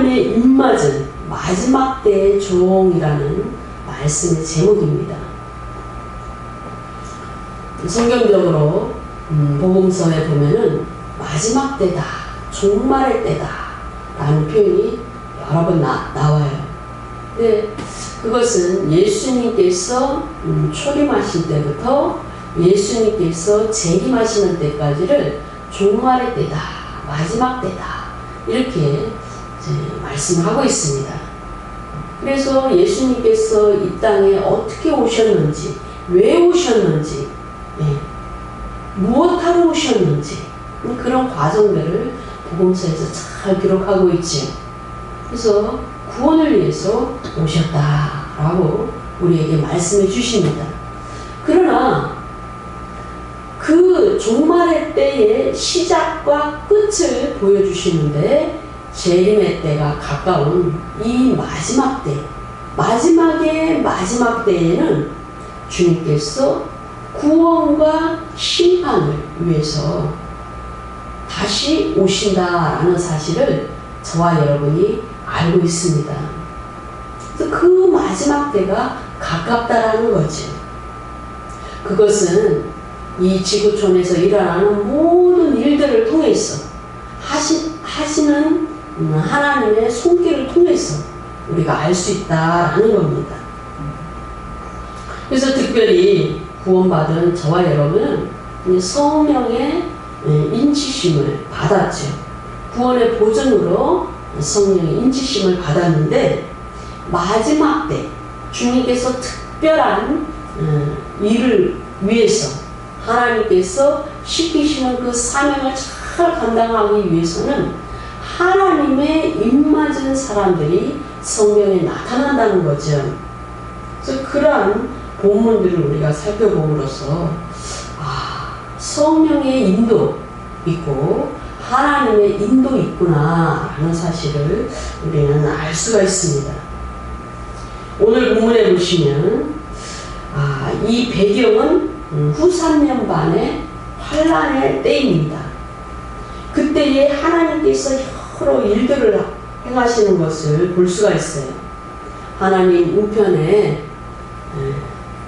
하나님의 입맞은 마지막 때의 종이라는 말씀의 제목입니다. 성경적으로 복음서에 보면은 마지막 때다, 종말의 때다 라는 표현이 여러 번 나와요. 근데 그것은 예수님께서 초림하신 때부터 예수님께서 재림하시는 때까지를 종말의 때다, 마지막 때다 이렇게 말씀하고 있습니다. 그래서 예수님께서 이 땅에 어떻게 오셨는지, 왜 오셨는지, 무엇하러 오셨는지 그런 과정들을 복음서에서 잘 기록하고 있지요. 그래서 구원을 위해서 오셨다라고 우리에게 말씀해 주십니다. 그러나 그 종말의 때의 시작과 끝을 보여주시는데 재림의 때가 가까운 이 마지막 때, 마지막의 마지막 때에는 주님께서 구원과 심판을 위해서 다시 오신다라는 사실을 저와 여러분이 알고 있습니다. 그래서 그 마지막 때가 가깝다라는 거죠. 그것은 이 지구촌에서 일어나는 모든 일들을 통해서 하시는 하나님의 손길을 통해서 우리가 알 수 있다라는 겁니다. 그래서 특별히 구원받은 저와 여러분은 성령의 인치심을 받았죠. 구원의 보증으로 성령의 인치심을 받았는데 마지막 때 주님께서 특별한 일을 위해서 하나님께서 시키시는 그 사명을 잘 감당하기 위해서는 하나님의 입맞은 사람들이 성경에 나타난다는 거죠. 그래서 그러한 본문들을 우리가 살펴봄으로써 성령의 인도 있고 하나님의 인도 있구나 라는 사실을 우리는 알 수가 있습니다. 오늘 본문에 보시면 이 배경은 후 3년 반의 환란의 때입니다. 그때에 하나님께서 여러 일들을 행하시는 것을 볼 수가 있어요. 하나님 우편에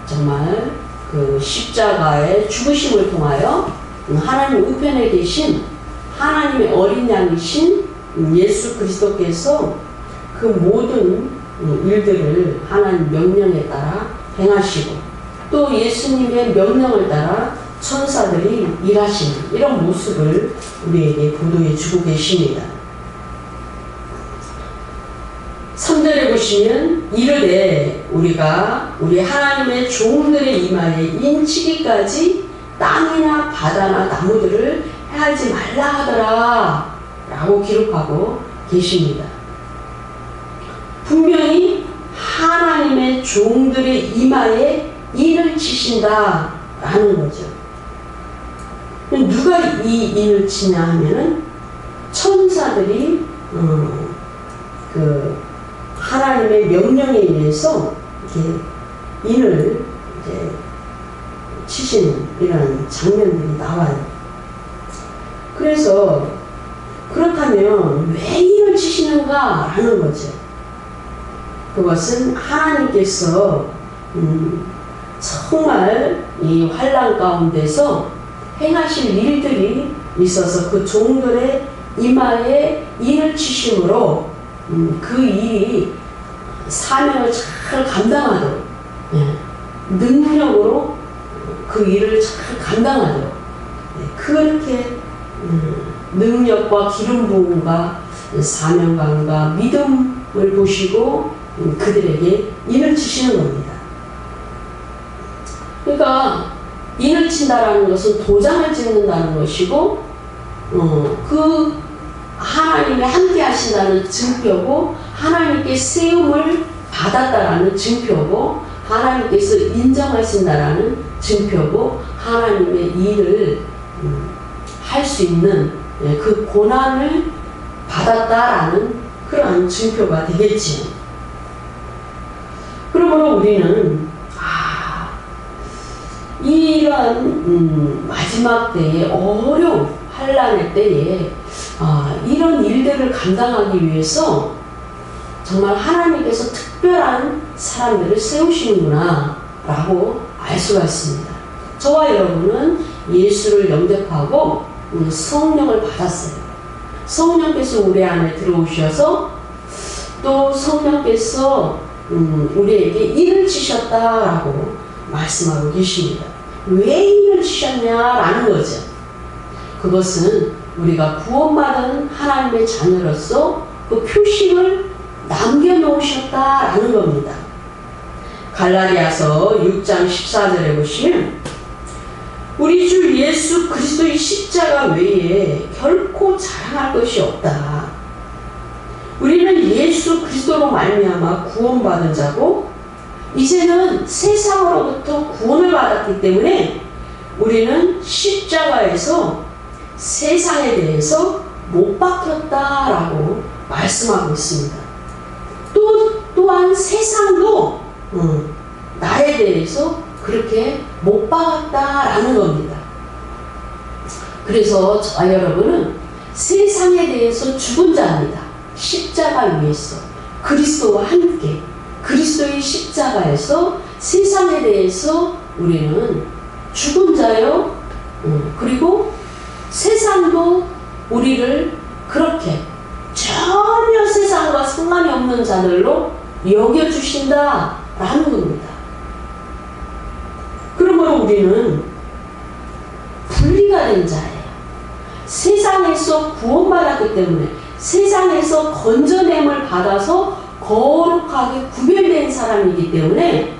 정말 그 십자가의 죽으심을 통하여 하나님 우편에 계신 하나님의 어린 양이신 예수 그리스도께서 그 모든 일들을 하나님 명령에 따라 행하시고 또 예수님의 명령을 따라 천사들이 일하시는 이런 모습을 우리에게 보도해 주고 계십니다. 3절에 보시면 이르되 우리가 우리 하나님의 종들의 이마에 인치기까지 땅이나 바다나 나무들을 해하지 말라 하더라 라고 기록하고 계십니다. 분명히 하나님의 종들의 이마에 인을 치신다 라는 거죠. 누가 이 인을 치냐 하면은 천사들이 그 하나님의 명령에 의해서 이렇게 인을 이제 치시는 이런 장면들이 나와요. 그래서 그렇다면 왜 인을 치시는가 하는 거죠. 그것은 하나님께서 정말 이 환난 가운데서 행하실 일들이 있어서 그 종들의 이마에 인을 치심으로 그 일이 사명을 잘 감당하도록 능력으로 그 일을 잘 감당하도록 그렇게 능력과 기름 부음과 사명감과 믿음을 보시고 그들에게 인을 치시는 겁니다. 그러니까 인을 친다라는 것은 도장을 찍는다는 것이고 그 하나님이 함께 하신다는 증표고 하나님께 세움을 받았다라는 증표고 하나님께서 인정하신다라는 증표고 하나님의 일을 할 수 있는 그 고난을 받았다라는 그러한 증표가 되겠지요. 그러므로 우리는 이러한 마지막 때에 어려운 환난의 때에 이런 일들을 감당하기 위해서 정말 하나님께서 특별한 사람들을 세우시는구나 라고 알 수가 있습니다. 저와 여러분은 예수를 영접하고 성령을 받았어요. 성령께서 우리 안에 들어오셔서 또 성령께서 우리에게 일을 주셨다라고 말씀하고 계십니다. 왜 일을 주셨냐라는 거죠. 그것은 우리가 구원받은 하나님의 자녀로서 그 표식을 남겨놓으셨다라는 겁니다. 갈라디아서 6장 14절에 보시면 우리 주 예수 그리스도의 십자가 외에 결코 자랑할 것이 없다. 우리는 예수 그리스도로 말미암아 구원받은 자고 이제는 세상으로부터 구원을 받았기 때문에 우리는 십자가에서 세상에 대해서 못 박혔다라고 말씀하고 있습니다. 또한 세상도 나에 대해서 그렇게 못 박았다라는 겁니다. 그래서 저와 여러분은 세상에 대해서 죽은 자입니다. 십자가 위에서 그리스도와 함께 그리스도의 십자가에서 세상에 대해서 우리는 죽은 자요. 그리고 세상도 우리를 그렇게 전혀 세상과 상관이 없는 자들로 여겨주신다라는 겁니다. 그러므로 우리는 분리가 된 자예요. 세상에서 구원받았기 때문에 세상에서 건져냄을 받아서 거룩하게 구별된 사람이기 때문에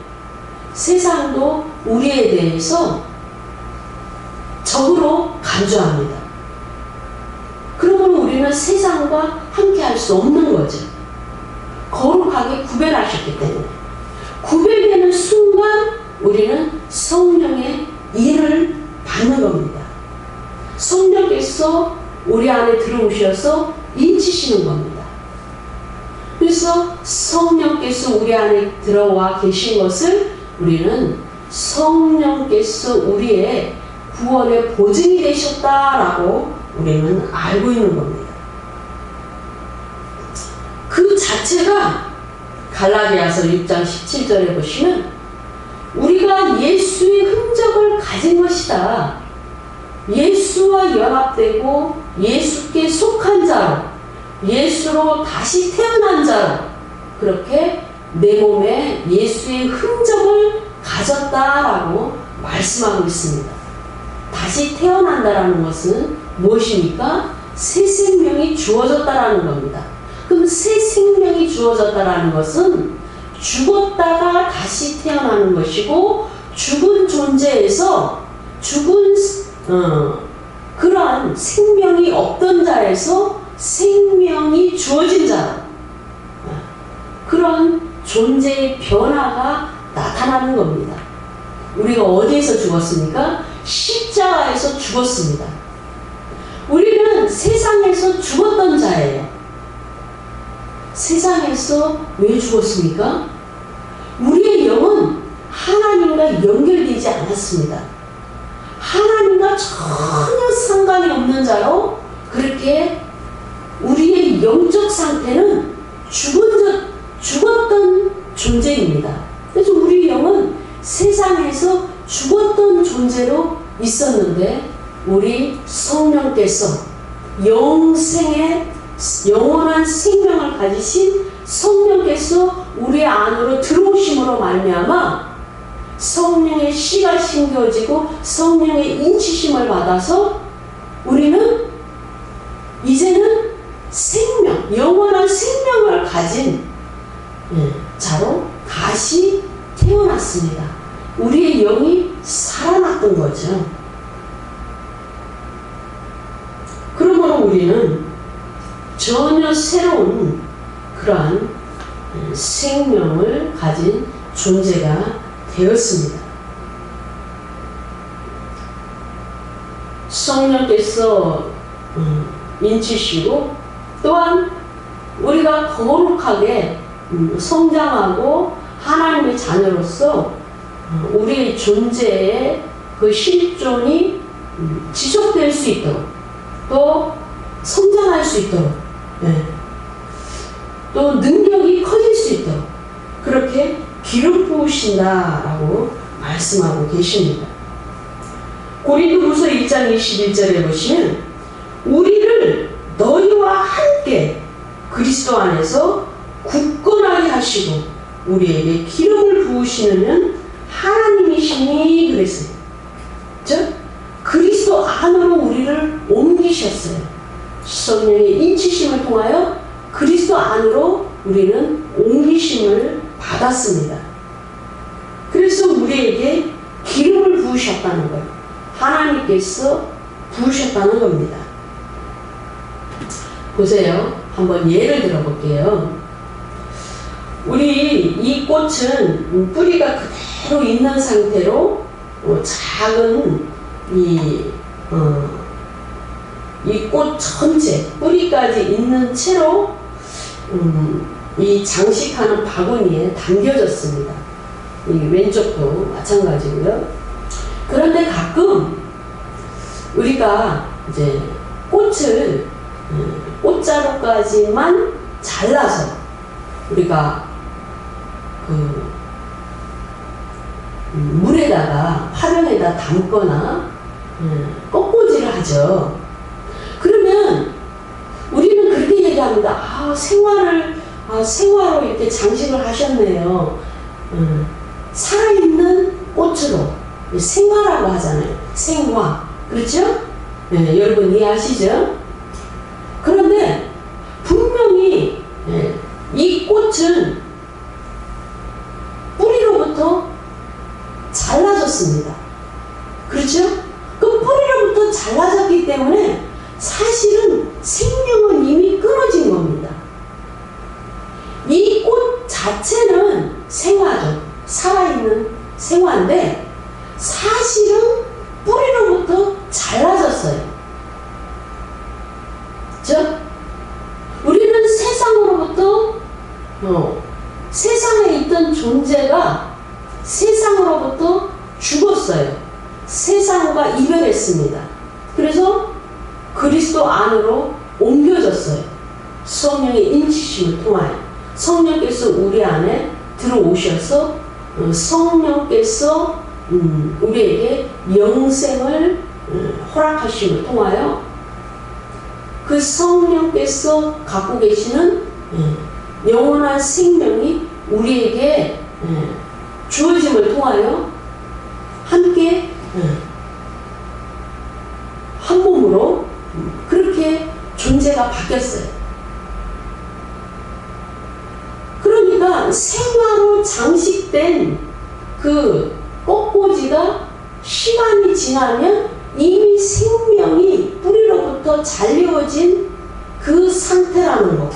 세상도 우리에 대해서 적으로 간주합니다. 그러므로 우리는 세상과 함께 할 수 없는 거죠. 거룩하게 구별하셨기 때문에. 구별되는 순간 우리는 성령의 일을 받는 겁니다. 성령께서 우리 안에 들어오셔서 인치시는 겁니다. 그래서 성령께서 우리 안에 들어와 계신 것을 우리는 성령께서 우리의 구원의 보증이 되셨다라고 우리는 알고 있는 겁니다. 그 자체가 갈라디아서 6장 17절에 보시면 우리가 예수의 흔적을 가진 것이다. 예수와 연합되고 예수께 속한 자로 예수로 다시 태어난 자로 그렇게 내 몸에 예수의 흔적을 가졌다라고 말씀하고 있습니다. 다시 태어난다라는 것은 무엇입니까? 새 생명이 주어졌다라는 겁니다. 그럼 새 생명이 주어졌다라는 것은 죽었다가 다시 태어나는 것이고 죽은 존재에서 그러한 생명이 없던 자에서 생명이 주어진 자로 그런 존재의 변화가 나타나는 겁니다. 우리가 어디에서 죽었습니까? 십자가에서 죽었습니다. 우리는 세상에서 죽었던 자예요. 세상에서 왜 죽었습니까? 우리의 영은 하나님과 연결되지 않았습니다. 하나님과 전혀 상관이 없는 자로 그렇게 우리의 영적 상태는 죽었던 존재입니다. 그래서 우리 영은 세상에서 죽었던 존재로 있었는데 우리 성령께서 영원한 생명을 가지신 성령께서 우리 안으로 들어오심으로 말미암아 성령의 씨가 심겨지고 성령의 인치심을 받아서 우리는 이제는 영원한 생명을 가진 자로 다시 태어났습니다. 우리의 영이 살아났던 거죠. 그러므로 우리는 전혀 새로운 그러한 생명을 가진 존재가 되었습니다. 성령께서 인치시고 또한 우리가 거룩하게 성장하고 하나님의 자녀로서 우리의 존재의 그 실존이 지속될 수 있도록 또 성장할 수 있도록 또 능력이 커질 수 있도록 그렇게 기름 부으신다라고 말씀하고 계십니다. 고린도후서 1장 21절에 보시면 우리를 너희와 함께 그리스도 안에서 굳건하게 하시고 우리에게 기름을 부으시는 하나님이시니 그랬어요. 즉 그리스도 안으로 우리를 옮기셨어요. 성령의 인치심을 통하여 그리스도 안으로 우리는 옮기심을 받았습니다. 그래서 우리에게 기름을 부으셨다는 거예요. 하나님께서 부으셨다는 겁니다. 보세요. 한번 예를 들어 볼게요. 우리 이 꽃은 뿌리가 그대로 있는 상태로 작은 이 꽃 전체 뿌리까지 있는 채로 이 장식하는 바구니에 담겨졌습니다. 이 왼쪽도 마찬가지고요. 그런데 가끔 우리가 이제 꽃을 꽃자루까지만 잘라서 우리가 그 물에다가 화병에다 담거나 꺾꽂이를 하죠. 그러면 우리는 그렇게 얘기합니다. 생화로 이렇게 장식을 하셨네요. 살아있는 꽃으로 생화라고 하잖아요. 생화. 그렇죠? 네, 여러분 이해하시죠? 그런데 분명히 이 꽃은 뿌리로부터 잘라졌습니다. 그렇죠? 그 뿌리로부터 잘라졌기 때문에 사실은 생명은 이미 끊어진 겁니다. 이 꽃 자체는 생화죠. 살아있는 생화인데 사실은 뿌리로부터 잘라졌어요. 즉 우리는 세상으로부터 세상에 있던 존재가 세상으로부터 죽었어요. 세상과 이별했습니다. 그래서 그리스도 안으로 옮겨졌어요. 성령의 인치심을 통하여 성령께서 우리 안에 들어오셔서 성령께서 우리에게 영생을 허락하심을 통하여 그 성령께서 갖고 계시는 영원한 생명이 우리에게 주어짐을 통하여 함께 한 몸으로 그렇게 존재가 바뀌었어요. 그러니까 생화로 장식된 그 꺾꽂이가 시간이 지나면 이미 생명이 뿌리로부터 잘려진 그 상태라는 것,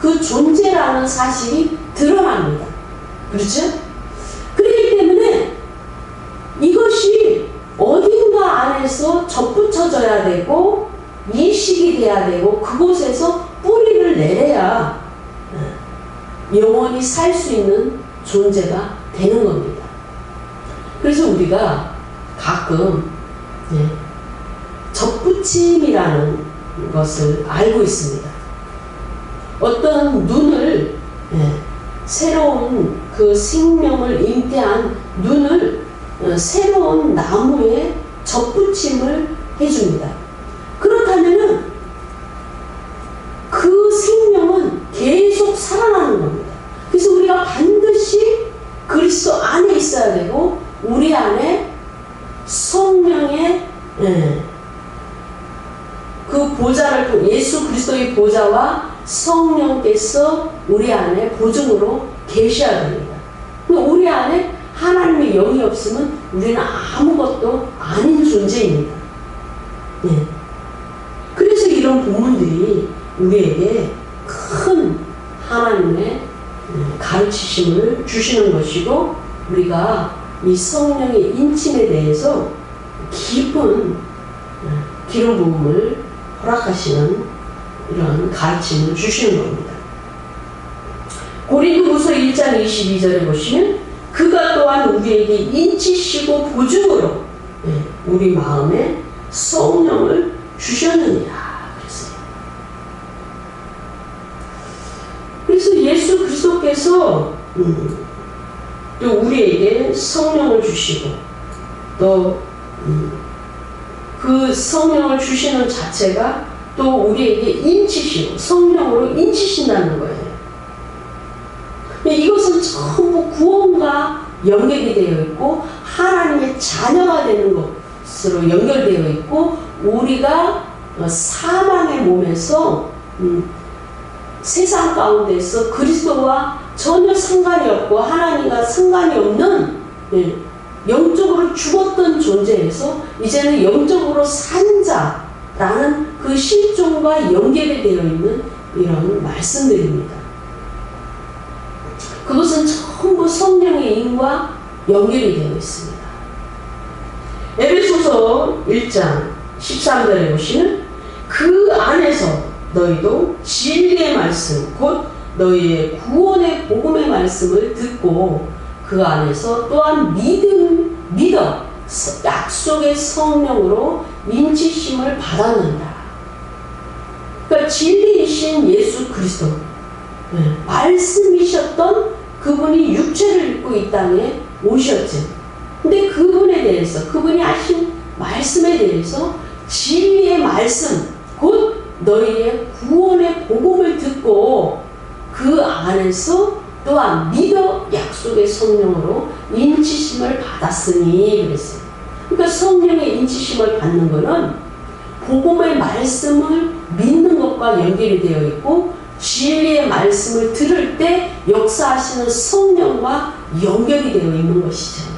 그 존재라는 사실이 드러납니다. 그렇죠? 그렇기 때문에 이것이 어딘가 안에서 접붙여져야 되고 이식이 돼야 되고 그곳에서 뿌리를 내려야 영원히 살 수 있는 존재가 되는 겁니다. 그래서 우리가 가끔 접붙임이라는 것을 알고 있습니다. 어떤 눈을 새로운 그 생명을 잉태한 눈을 새로운 나무에 접붙임을 해줍니다. 그렇다면은 그 생명은 계속 살아나는 겁니다. 그래서 우리가 반드시 그리스도 안에 있어야 되고 우리 안에 성령의 그 보좌를 통해 예수 그리스도의 보좌와 성령께서 우리 안에 보증으로 계셔야 됩니다. 우리 안에 하나님의 영이 없으면 우리는 아무것도 아닌 존재입니다. 그래서 이런 부분들이 우리에게 큰 하나님의 가르치심을 주시는 것이고 우리가 이 성령의 인침에 대해서 깊은 기름 부음을 허락하시는 이런 가르침을 주시는 겁니다. 고린도후서 1장 22절에 보시면 그가 또한 우리에게 인치시고 보증으로 우리 마음에 성령을 주셨느니라 그랬어요. 그래서 예수 그리스도께서 또 우리에게 성령을 주시고 또 그 성령을 주시는 자체가 또 우리에게 인치시고 성령으로 인치신다는 거예요. 이것은 전부 구원과 연결이 되어 있고 하나님의 자녀가 되는 것으로 연결되어 있고 우리가 사망의 몸에서 세상 가운데서 그리스도와 전혀 상관이 없고 하나님과 상관이 없는 영적으로 죽었던 존재에서 이제는 영적으로 산 자라는 그 실존과 연결이 되어 있는 이런 말씀들입니다. 그것은 전부 성령의 임과 연결이 되어 있습니다. 에베소서 1장 13절에 보시면 그 안에서 너희도 진리의 말씀 곧 너희의 구원의 복음의 말씀을 듣고 그 안에서 또한 믿어 약속의 성령으로 인치심을 받았는다. 그러니까 진리이신 예수 그리스도 말씀이셨던 그분이 육체를 입고 이 땅에 오셨지. 근데 그분에 대해서 그분이 하신 말씀에 대해서 진리의 말씀 곧 너희의 구원의 복음을 듣고 그 안에서 또한 믿어 약속의 성령으로 인치심을 받았으니 그랬어요. 그러니까 성령의 인치심을 받는 것은 복음의 말씀을 믿는 것과 연결이 되어 있고 진리의 말씀을 들을 때 역사하시는 성령과 연결이 되어 있는 것이죠.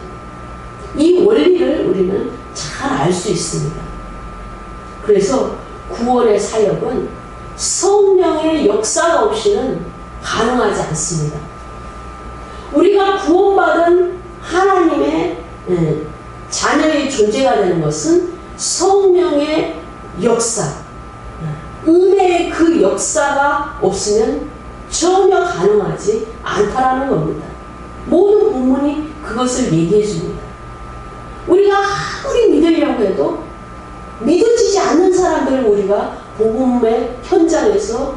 이 원리를 우리는 잘 알 수 있습니다. 그래서 구원의 사역은 성령의 역사가 없이는 가능하지 않습니다. 우리가 구원받은 하나님의 자녀의 존재가 되는 것은 성령의 역사, 은혜의 그 역사가 없으면 전혀 가능하지 않다라는 겁니다. 모든 본문이 그것을 얘기해 줍니다. 우리가 아무리 믿으려고 해도 믿어지지 않는 사람들을 우리가 복음의 현장에서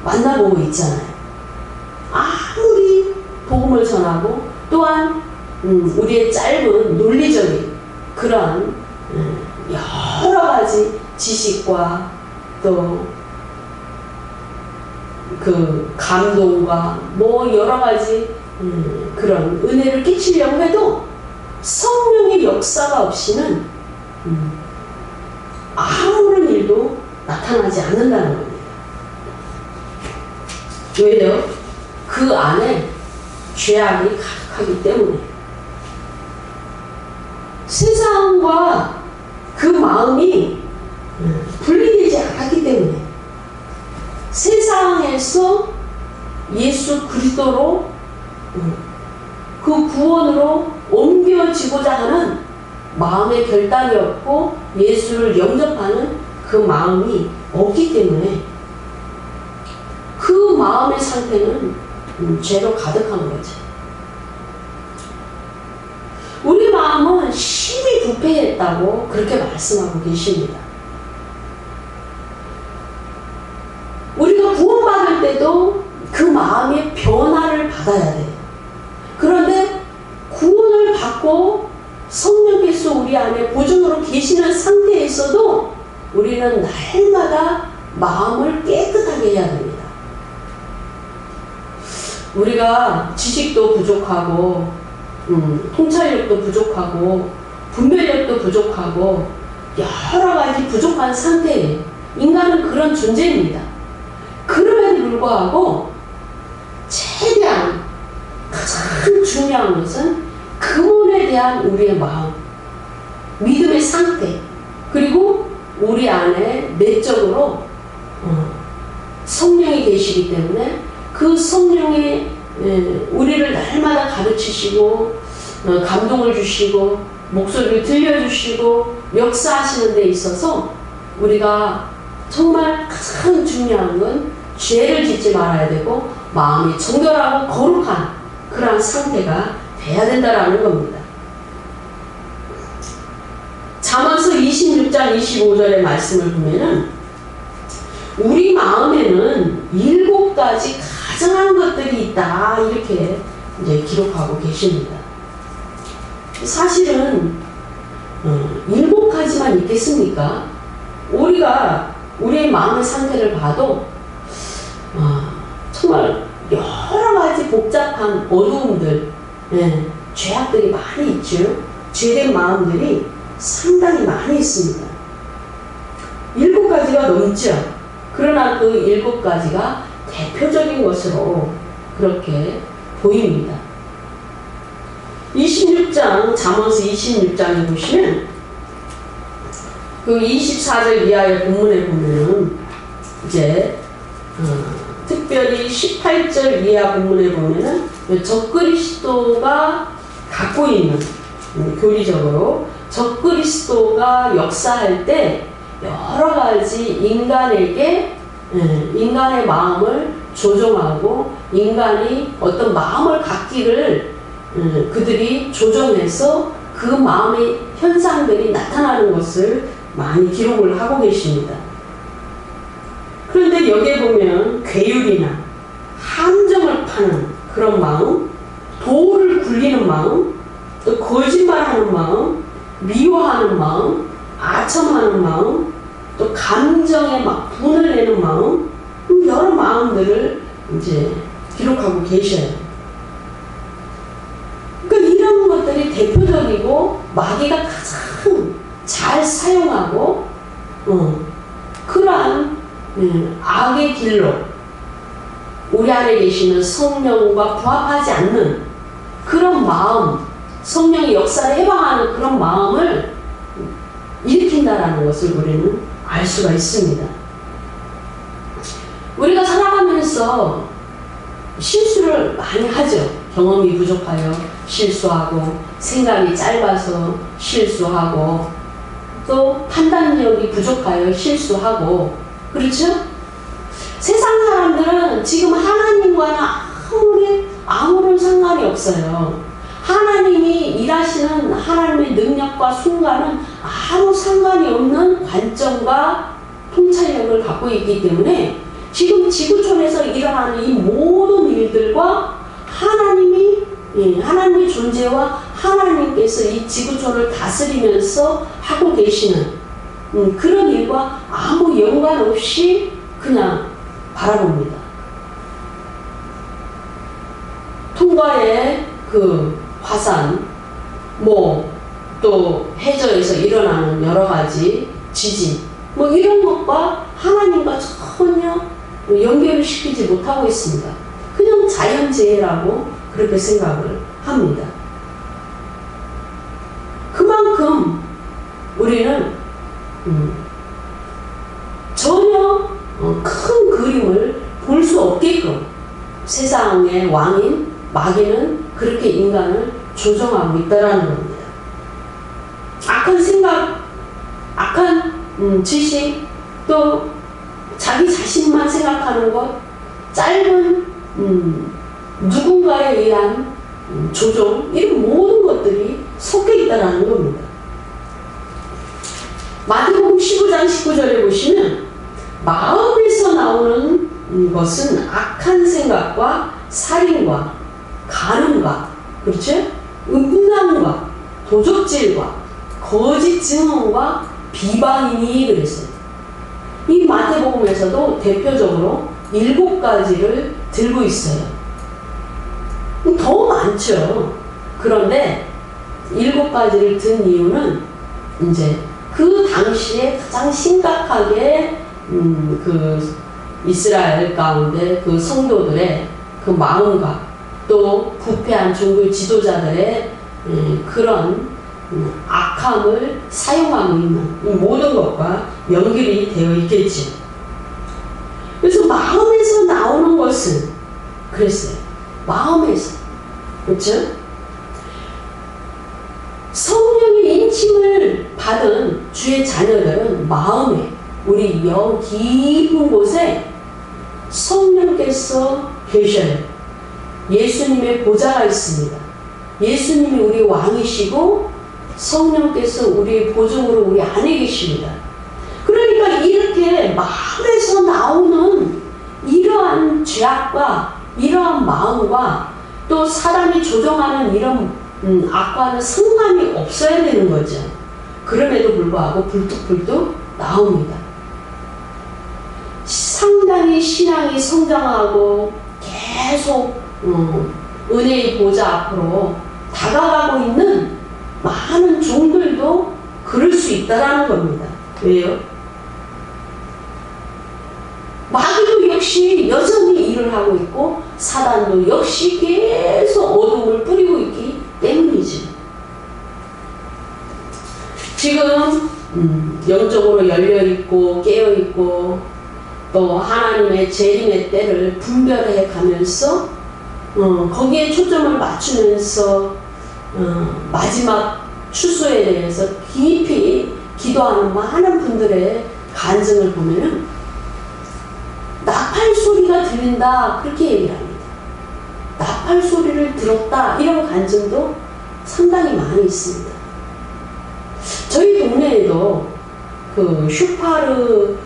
만나보고 있잖아요. 아무리 복음을 전하고 또한 우리의 짧은 논리적인 그러한 여러 가지 지식과 또 그 감동과 뭐 여러 가지 그런 은혜를 끼치려고 해도 성령의 역사가 없이는 아무런 일도 나타나지 않는다는 겁니다. 왜요? 그 안에 죄악이 가득하기 때문에 세상과 그 마음이 분리되지 않았기 때문에 세상에서 예수 그리스도로 그 구원으로 옮겨지고자 하는 마음의 결단이 없고 예수를 영접하는 그 마음이 없기 때문에 그 마음의 상태는 죄로 가득한 거죠. 우리 마음은 심히 부패했다고 그렇게 말씀하고 계십니다. 우리가 구원받을 때도 그 마음의 변화를 받아야 돼요. 그런데 구원을 받고 성령께서 우리 안에 보증으로 계시는 상태에 있어도 우리는 날마다 마음을 깨끗하게 해야 됩니다. 우리가 지식도 부족하고 통찰력도 부족하고 분별력도 부족하고 여러 가지 부족한 상태예요. 인간은 그런 존재입니다. 그럼에도 불구하고 최대한 가장 중요한 것은 그분에 대한 우리의 마음, 믿음의 상태, 그리고 우리 안에 내적으로 성령이 계시기 때문에 그 성령이 우리를 날마다 가르치시고 감동을 주시고 목소리를 들려주시고 역사하시는 데 있어서 우리가 정말 가장 중요한 건 죄를 짓지 말아야 되고 마음이 정결하고 거룩한 그러한 상태가 돼야 된다라는 겁니다. 잠언서 26장 25절의 말씀을 보면은 우리 마음에는 7가지 있다 이렇게 이제 기록하고 계십니다. 사실은 7가지만 있겠습니까? 우리가 우리의 마음의 상태를 봐도 정말 여러 가지 복잡한 어두움들, 죄악들이 많이 있죠. 죄된 마음들이 상당히 많이 있습니다. 7가지가 넘죠. 그러나 그 7가지가 대표적인 것으로 그렇게 보입니다. 26장, 잠언서 26장에 보시면 그 24절 이하의 본문에 보면은 이제 특별히 18절 이하 본문에 보면은 적그리스도가 갖고 있는 교리적으로 적그리스도가 역사할 때 여러 가지 인간에게 인간의 마음을 조종하고 인간이 어떤 마음을 갖기를 그들이 조정해서 그 마음의 현상들이 나타나는 것을 많이 기록을 하고 계십니다. 그런데 여기에 보면 괴율이나 함정을 파는 그런 마음, 도를 굴리는 마음, 또 거짓말하는 마음, 미워하는 마음, 아첨하는 마음, 또 감정에 막 분을 내는 마음, 여러 마음들을 이제 기록하고 계셔요. 그러니까 이런 것들이 대표적이고 마귀가 가장 잘 사용하고 그러한 악의 길로 우리 안에 계시는 성령과 부합하지 않는 그런 마음, 성령의 역사를 해방하는 그런 마음을 일으킨다라는 것을 우리는 알 수가 있습니다. 우리가 살아가면서 실수를 많이 하죠. 경험이 부족하여 실수하고, 생각이 짧아서 실수하고, 또 판단력이 부족하여 실수하고, 그렇죠? 세상 사람들은 지금 하나님과는 아무런 상관이 없어요. 하나님이 일하시는 하나님의 능력과 순간은 아무 상관이 없는 관점과 통찰력을 갖고 있기 때문에 지금 지구촌에서 일어나는 이 모든 일들과 하나님의 존재와 하나님께서 이 지구촌을 다스리면서 하고 계시는 그런 일과 아무 연관 없이 그냥 바라봅니다. 통과의 그 화산, 또 해저에서 일어나는 여러 가지 지진, 이런 것과 하나님과 전혀 연결을 시키지 못하고 있습니다. 그냥 자연재해라고 그렇게 생각을 합니다. 그만큼 우리는 전혀 큰 그림을 볼 수 없게끔 세상의 왕인 마귀는 그렇게 인간을 조정하고 있다는 겁니다. 악한 생각, 악한 지식, 또 자기 자신만 생각하는 것, 짧은 누군가에 의한 조종, 이런 모든 것들이 섞여 있다는 겁니다. 마태복음 15장 19절에 보시면 마음에서 나오는 것은 악한 생각과 살인과 간음과, 그렇죠? 음란과 도적질과 거짓 증언과 비방이니 그랬어요. 이 마태복음에서도 대표적으로 7가지를 들고 있어요. 더 많죠. 그런데 7가지를 든 이유는 이제 그 당시에 가장 심각하게 그 이스라엘 가운데 그 성도들의 그 마음과 또 부패한 종교 지도자들의 그런 악함을 사용하고 있는 이 모든 것과 연결이 되어 있겠죠. 그래서 마음에서 나오는 것은 그랬어요. 마음에서. 그렇죠? 성령의 인침을 받은 주의 자녀들은 마음에, 우리 영 깊은 곳에 성령께서 계셔요. 예수님의 보좌가 있습니다. 예수님이 우리 왕이시고 성령께서 우리의 보증으로 우리 안에 계십니다. 그러니까 이렇게 마음에서 나오는 이러한 죄악과 이러한 마음과 또 사람이 조종하는 이런 악과는 상관이 없어야 되는 거죠. 그럼에도 불구하고 불뚝불뚝 나옵니다. 상당히 신앙이 성장하고 계속 은혜의 보좌 앞으로 다가가고 있는 많은 종들도 그럴 수 있다라는 겁니다. 왜요? 마귀도 역시 여전히 일을 하고 있고 사단도 역시 계속 어둠을 뿌리고 있기 때문이죠. 지금 영적으로 열려있고 깨어있고 또 하나님의 재림의 때를 분별해 가면서 거기에 초점을 맞추면서 마지막 추수에 대해서 깊이 기도하는 많은 분들의 간증을 보면은 나팔 소리가 들린다 그렇게 얘기를 합니다. 나팔 소리를 들었다 이런 간증도 상당히 많이 있습니다. 저희 동네에도 그 슈파르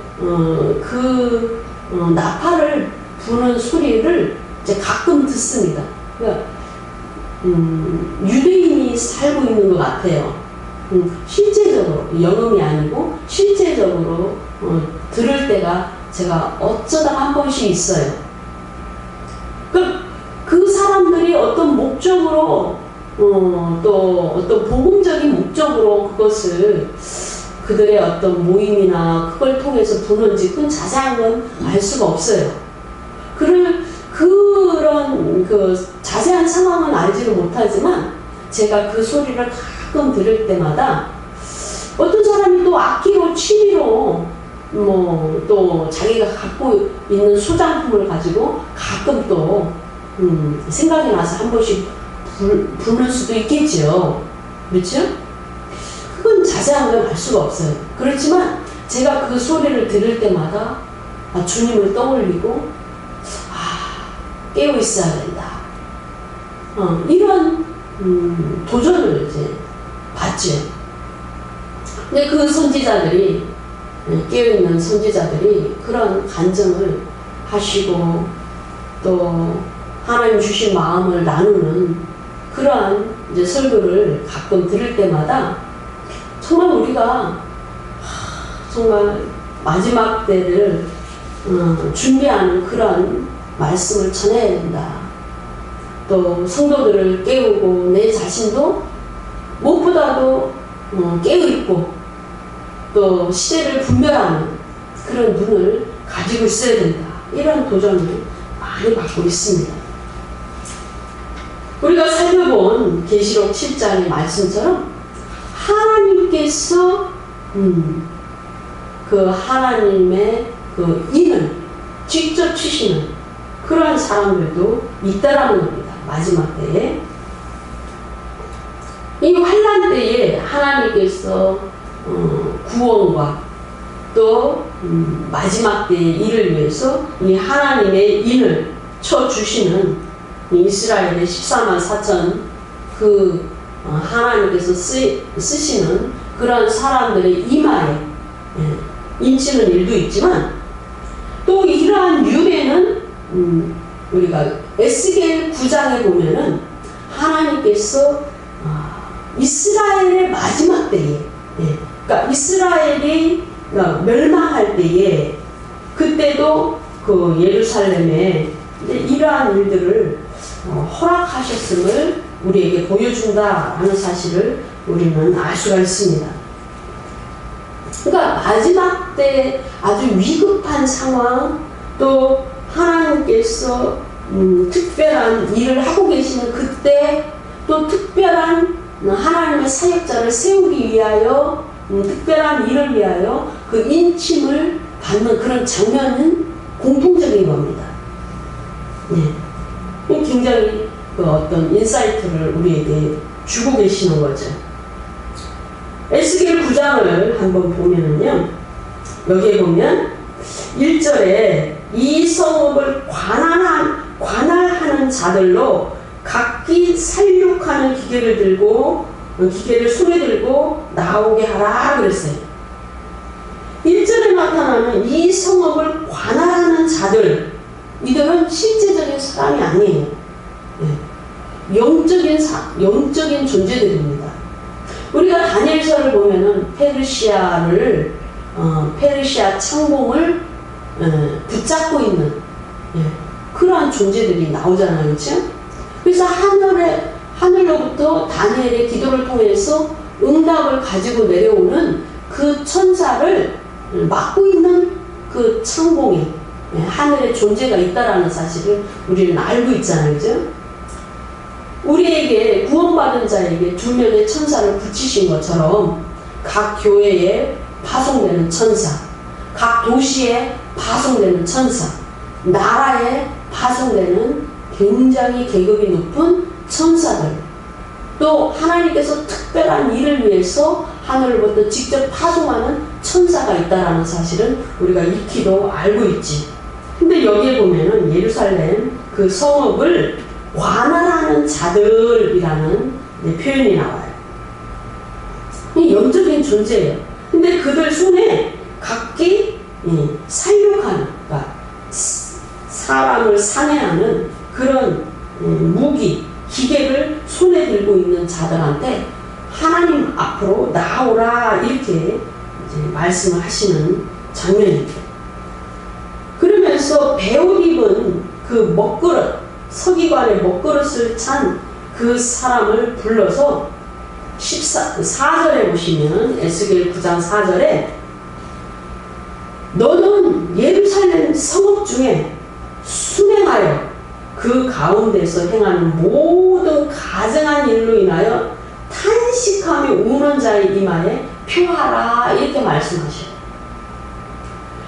나팔을 부는 소리를 이제 가끔 듣습니다. 그러니까 유대인이 살고 있는 것 같아요. 실제적으로 영음이 아니고 실제적으로 들을 때가 제가 어쩌다가 한 번씩 있어요. 그 사람들이 어떤 목적으로 또 어떤 복음적인 목적으로 그것을 그들의 어떤 모임이나 그걸 통해서 부는지 그건 자세한 건 알 수가 없어요. 그런 그 자세한 상황은 알지를 못하지만 제가 그 소리를 가끔 들을 때마다 어떤 사람이 또 악기로 취미로 또 자기가 갖고 있는 소장품을 가지고 가끔 또 생각이 나서 한 번씩 부를 수도 있겠죠. 그렇죠? 그건 자세한 건 알 수가 없어요. 그렇지만 제가 그 소리를 들을 때마다 주님을 떠올리고 깨어 있어야 된다. 이런 도전을 이제 받죠. 근데 그 선지자들이 깨어있는 선지자들이 그런 간증을 하시고 또 하나님 주신 마음을 나누는 그러한 이제 설교를 가끔 들을 때마다 정말 우리가 정말 마지막 때를 준비하는 그런 말씀을 전해야 된다. 또 성도들을 깨우고 내 자신도 무엇보다도 깨어있고 또 시대를 분별하는 그런 눈을 가지고 있어야 된다. 이런 도전을 많이 받고 있습니다. 우리가 살펴본 계시록 7장의 말씀처럼 하나님께서 그 하나님의 그 인을 직접 치시는 그러한 사람들도 있다라는 겁니다. 마지막 때에 이 환난 때에 하나님께서 구원과 또 마지막 때의 일을 위해서 이 하나님의 인을 쳐주시는 이스라엘의 14만 4천 그 하나님께서 쓰시는 그런 사람들의 이마에 인치는 일도 있지만 또 이러한 유래는 우리가 에스겔 9장에 보면은 하나님께서 이스라엘의 마지막 때에 그러니까 이스라엘이 멸망할 때에 그때도 그 예루살렘에 이러한 일들을 허락하셨음을 우리에게 보여준다라는 사실을 우리는 알 수가 있습니다. 그러니까 마지막 때 아주 위급한 상황 또 하나님께서 특별한 일을 하고 계시는 그때 또 특별한 하나님의 사역자를 세우기 위하여 특별한 일을 위하여 그 인침을 받는 그런 장면은 공통적인 겁니다. 네. 굉장히 그 어떤 인사이트를 우리에게 주고 계시는 거죠. 에스겔 9장을 한번 보면은요, 여기에 보면 1절에 이 성읍을 관할하는 자들로 각기 살육하는 기계를 손에 들고 나오게 하라 그랬어요. 1절에 나타나는 이 성읍을 관할하는 자들, 이들은 실제적인 사람이 아니에요. 예. 영적인 존재들입니다. 우리가 다니엘서를 보면은 페르시아 창공을 붙잡고 있는 그러한 존재들이 나오잖아요. 그렇죠? 그래서 하늘로부터 다니엘의 기도를 통해서 응답을 가지고 내려오는 그 천사를 막고 있는 그 창공에 하늘의 존재가 있다라는 사실을 우리는 알고 있잖아요. 그죠? 우리에게 구원받은 자에게 두 명의 천사를 붙이신 것처럼 각 교회에 파송되는 천사, 각 도시에 파송되는 천사, 나라에 파송되는 굉장히 계급이 높은 천사들, 또 하나님께서 특별한 일을 위해서 하늘로부터 직접 파송하는 천사가 있다는 사실은 우리가 익히도 알고 있지. 근데 여기에 보면은 예루살렘 그 성읍을 관할하는 자들이라는 표현이 나와요. 이 영적인 존재예요. 근데 그들 손에 각기 살육하는, 그러니까 사람을 살해하는 그런 무기, 기계를 손에 들고 있는 자들한테 하나님 앞으로 나오라 이렇게 이제 말씀을 하시는 장면입니다. 그러면서 베옷 입은 그 먹그릇, 서기관의 먹그릇을 찬 그 사람을 불러서 4절에 보시면 에스겔 9장 4절에 너는 예루살렘 성읍 중에 순행하여 그 가운데서 행하는 모든 가증한 일로 인하여 탄식하며 우는 자의 이마에 표하라 이렇게 말씀하셔요.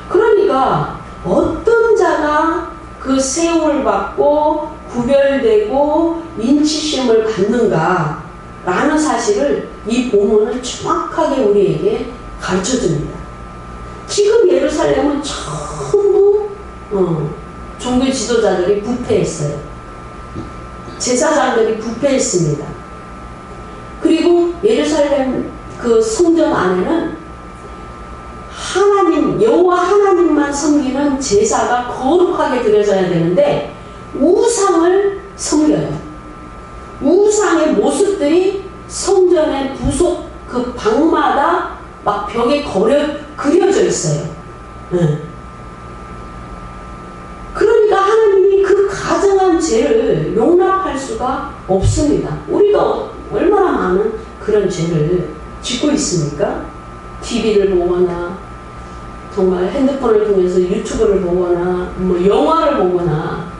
그러니까 어떤 자가 그 세움을 받고 구별되고 인치심을 받는가 라는 사실을 이 본문은 정확하게 우리에게 가르쳐줍니다. 지금 예루살렘은 전부 종교 지도자들이 부패했어요. 제사장들이 부패했습니다. 그리고 예루살렘 그 성전 안에는 여호와 하나님만 섬기는 제사가 거룩하게 드려져야 되는데 우상을 섬겨요. 우상의 모습들이 성전의 부속 그 방마다 막 벽에 그려져 있어요. 그러니까 하나님이 그 가증한 죄를 용납할 수가 없습니다. 우리가 얼마나 많은 그런 죄를 짓고 있습니까? TV를 보거나 정말 핸드폰을 통해서 유튜브를 보거나 뭐 영화를 보거나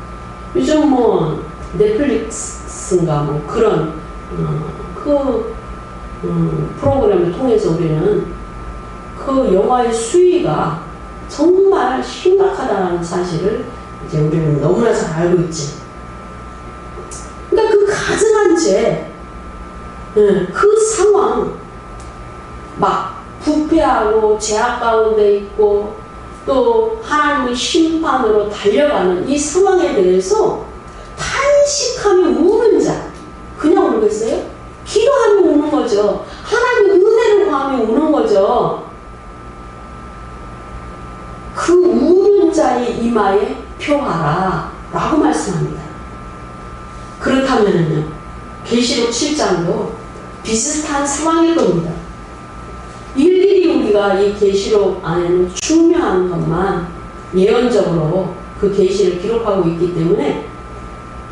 요즘 뭐 넷플릭스인가 뭐 그런 프로그램을 통해서 우리는 그 영화의 수위가 정말 심각하다는 사실을 이제 우리는 너무나 잘 알고 있지. 그러니까 그 가증한 죄, 그 상황, 막 부패하고 죄악 가운데 있고 또 하나님의 심판으로 달려가는 이 상황에 대해서 탄식하며 우는 자, 그냥 울겠어요? 기도하며 우는 거죠. 하나님의 은혜를 구하며 우는 거죠. 그 우는 자의 이마에 표하라 라고 말씀합니다. 그렇다면요 계시록 7장도 비슷한 상황일 겁니다. 일일이 우리가 이 계시록 안에는 중요한 것만 예언적으로 그 계시를 기록하고 있기 때문에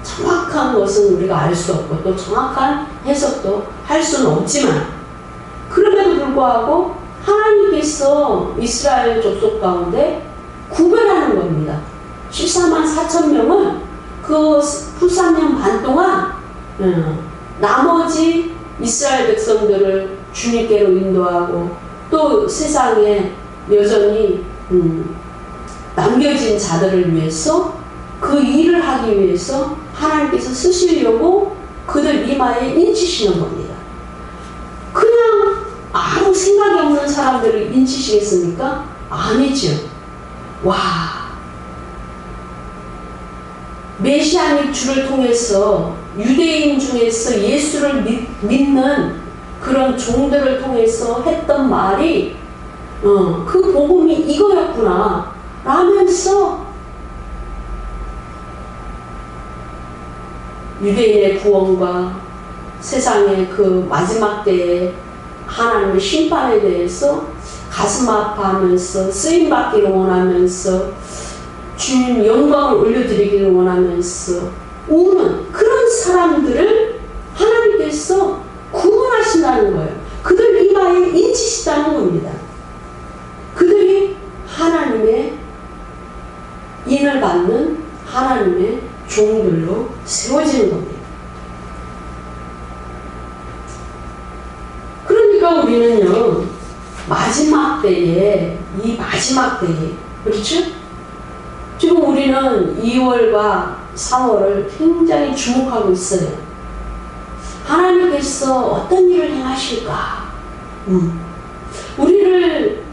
정확한 것은 우리가 알 수 없고 또 정확한 해석도 할 수는 없지만 그럼에도 불구하고 하나님께서 이스라엘 족속 가운데 구별하는 겁니다. 14만 4천 명은 그 후 3년 반 동안 나머지 이스라엘 백성들을 주님께로 인도하고 또 세상에 여전히 남겨진 자들을 위해서 그 일을 하기 위해서 하나님께서 쓰시려고 그들 이마에 인치시는 겁니다. 그냥 아무 생각이 없는 사람들을 인치시겠습니까? 아니죠. 와, 메시아닉 주를 통해서 유대인 중에서 예수를 믿는 그런 종들을 통해서 했던 말이 그 복음이 이거였구나 라면서 유대인의 구원과 세상의 그 마지막 때에 하나님의 심판에 대해서 가슴 아파하면서 쓰임받기를 원하면서 주님 영광을 올려드리기를 원하면서 우는 그런 사람들을 하나님께서 구원하신다는 거예요. 그들 이마에 인치시다는 겁니다. 그들이 하나님의 인을 받는 하나님의 종들로 세워지는 겁니다. 그러니까 우리는요, 마지막 때에, 이 마지막 때에, 그렇죠? 지금 우리는 2월과 3월을 굉장히 주목하고 있어요. 하나님께서 어떤 일을 행하실까? 우리를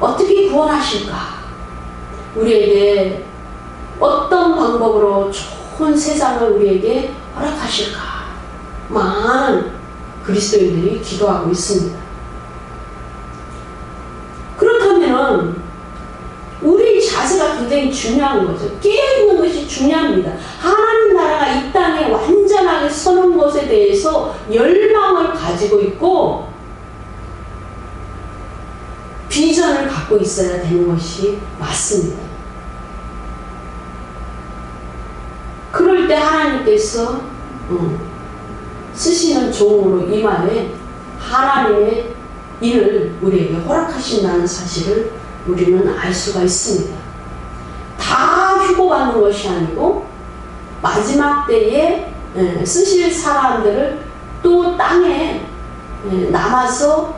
어떻게 구원하실까? 우리에게 어떤 방법으로 좋은 세상을 우리에게 허락하실까? 많은 그리스도인들이 기도하고 있습니다. 그렇다면 우리 자세가 굉장히 중요한 거죠. 깨어있는 것이 중요합니다. 하나님 나라가 이 땅에 완전하게 서는 것에 대해서 열망을 가지고 있고 비전을 갖고 있어야 되는 것이 맞습니다. 그럴 때 하나님께서 쓰시는 종으로 이마에 하나님의 일을 우리에게 허락하신다는 사실을 우리는 알 수가 있습니다. 다 휴고받는 것이 아니고 마지막 때에 쓰실 사람들을 또 땅에 남아서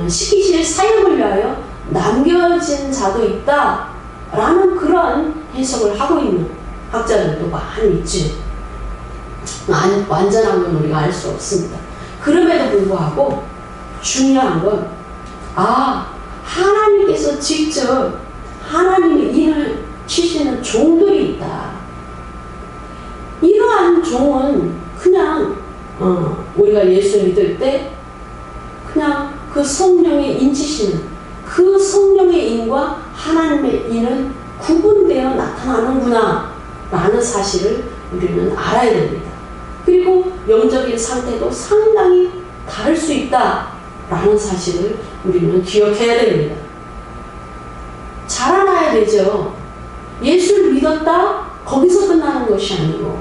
시키실 사역을 위하여 남겨진 자도 있다라는 그런 해석을 하고 있는 학자들도 많이 있지. 완전한 건 우리가 알 수 없습니다. 그럼에도 불구하고 중요한 건 하나님께서 직접 하나님의 인을 치시는 종들이 있다. 이러한 종은 그냥 우리가 예수 믿을 때 그냥 그 성령의 인치시는 그 성령의 인과 하나님의 인은 구분되어 나타나는구나 라는 사실을 우리는 알아야 됩니다. 그리고 영적인 상태도 상당히 다를 수 있다 라는 사실을 우리는 기억해야 됩니다. 자라나야 되죠. 예수를 믿었다 거기서 끝나는 것이 아니고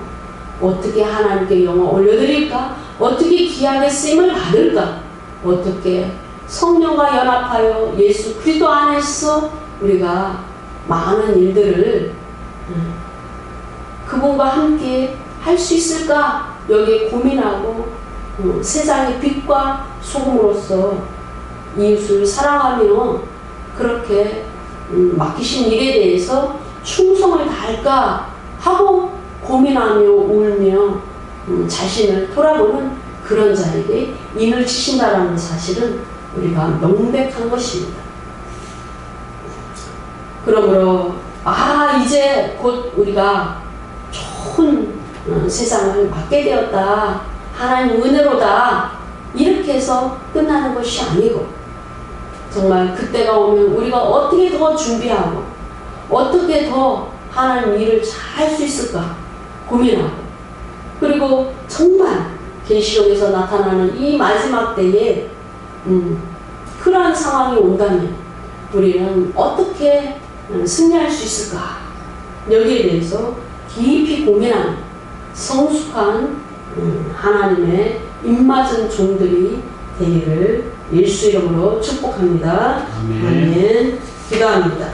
어떻게 하나님께 영광 올려드릴까? 어떻게 귀하게 쓰임을 받을까? 어떻게 성령과 연합하여 예수 그리스도 안에서 우리가 많은 일들을 그분과 함께 할 수 있을까? 여기에 고민하고 세상의 빛과 소금으로서 이웃을 사랑하며 그렇게 맡기신 일에 대해서 충성을 다할까 하고 고민하며 울며 자신을 돌아보는 그런 자에게 인을 치신다라는 사실은 우리가 명백한 것입니다. 그러므로 이제 곧 우리가 좋은 세상을 맞게 되었다. 하나님 은혜로다. 이렇게 해서 끝나는 것이 아니고 정말 그때가 오면 우리가 어떻게 더 준비하고 어떻게 더 하나님 일을 잘 할 수 있을까 고민하고 그리고 정말 계시록에서 나타나는 이 마지막 때에 그러한 상황이 온다면 우리는 어떻게 승리할 수 있을까 여기에 대해서 깊이 고민하는 성숙한 하나님의 입맞은 종들이 되기를 예수 이름으로 축복합니다. 아멘. 기도합니다.